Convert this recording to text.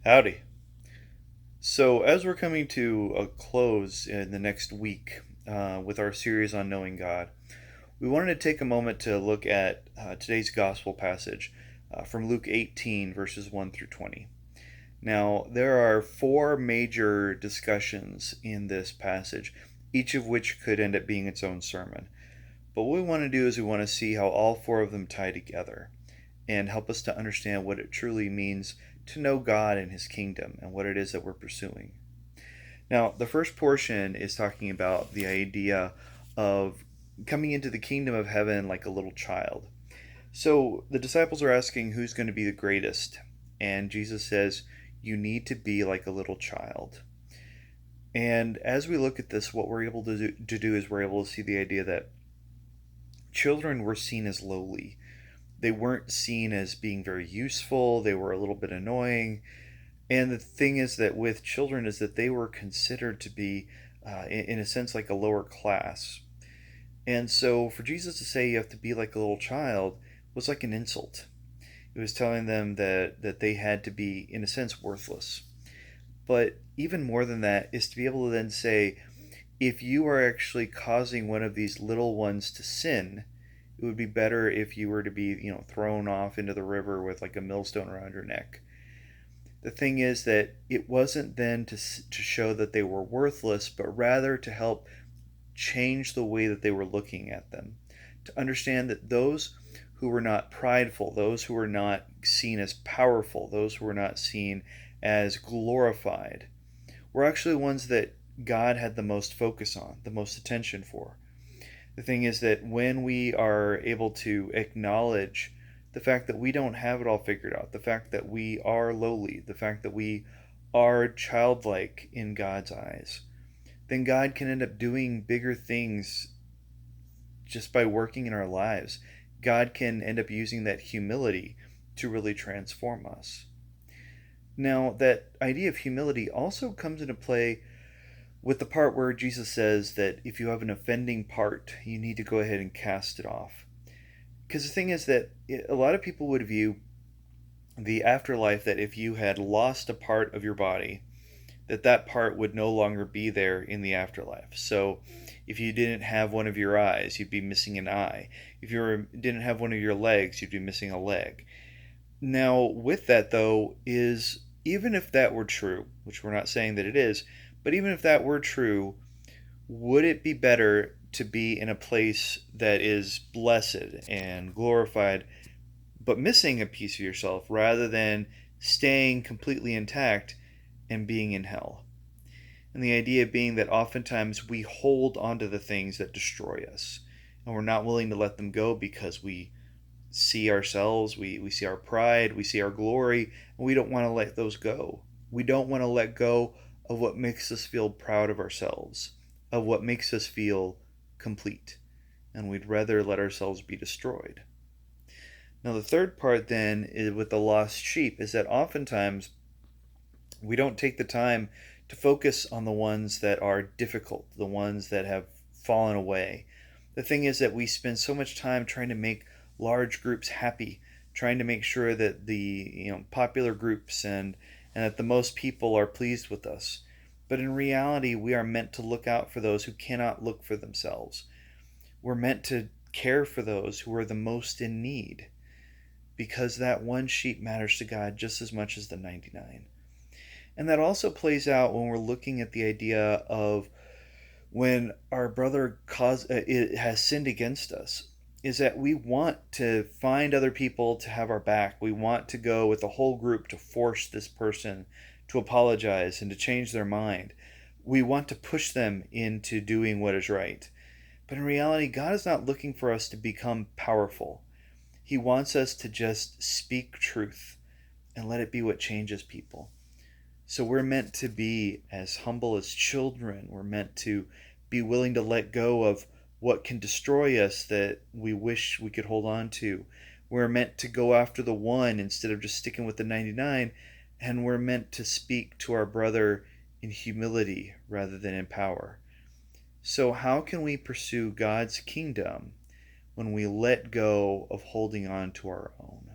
Howdy. So, as we're coming to a close in the next week with our series on knowing God, we wanted to take a moment to look at today's gospel passage from Luke 18, verses 1 through 20. Now, there are four major discussions in this passage, each of which could end up being its own sermon. But what we want to do is we want to see how all four of them tie together and help us to understand what it truly means to know God and His kingdom and what it is that we're pursuing. Now, the first portion is talking about the idea of coming into the kingdom of heaven like a little child. So the disciples are asking who's going to be the greatest, and Jesus says, you need to be like a little child. And as we look at this, what we're able to do is we're able to see the idea that children were seen as lowly. They weren't seen as being very useful. They were a little bit annoying. And the thing is that with children is that they were considered to be, in a sense, like a lower class. And so for Jesus to say you have to be like a little child was like an insult. It was telling them that they had to be, in a sense, worthless. But even more than that is to be able to then say, if you are actually causing one of these little ones to sin, it would be better if you were to be, thrown off into the river with like a millstone around your neck. The thing is that it wasn't then to show that they were worthless, but rather to help change the way that they were looking at them. To understand that those who were not prideful, those who were not seen as powerful, those who were not seen as glorified, were actually ones that God had the most focus on, the most attention for. The thing is that when we are able to acknowledge the fact that we don't have it all figured out, the fact that we are lowly, the fact that we are childlike in God's eyes, then God can end up doing bigger things just by working in our lives. God can end up using that humility to really transform us. Now, that idea of humility also comes into play with the part where Jesus says that if you have an offending part, you need to go ahead and cast it off. Because the thing is that a lot of people would view the afterlife that if you had lost a part of your body, that part would no longer be there in the afterlife. So if you didn't have one of your eyes, you'd be missing an eye. If didn't have one of your legs, you'd be missing a leg. Now, with that though, is even if that were true, which we're not saying that it is, but even if that were true, would it be better to be in a place that is blessed and glorified, but missing a piece of yourself, rather than staying completely intact and being in hell? And the idea being that oftentimes we hold onto the things that destroy us, and we're not willing to let them go because we see ourselves, we see our pride, we see our glory, and we don't want to let those go. We don't want to let go of what makes us feel proud of ourselves, of what makes us feel complete, and we'd rather let ourselves be destroyed. Now, the third part then is with the lost sheep is that oftentimes we don't take the time to focus on the ones that are difficult, the ones that have fallen away. The thing is that we spend so much time trying to make large groups happy, trying to make sure that the popular groups and that the most people are pleased with us. But in reality, we are meant to look out for those who cannot look for themselves. We're meant to care for those who are the most in need, because that one sheep matters to God just as much as the 99. And that also plays out when we're looking at the idea of when our brother has sinned against us, is that we want to find other people to have our back. We want to go with the whole group to force this person to apologize and to change their mind. We want to push them into doing what is right. But in reality, God is not looking for us to become powerful. He wants us to just speak truth and let it be what changes people. So we're meant to be as humble as children. We're meant to be willing to let go of what can destroy us that we wish we could hold on to. We're meant to go after the one instead of just sticking with the 99. And we're meant to speak to our brother in humility rather than in power. So how can we pursue God's kingdom when we let go of holding on to our own?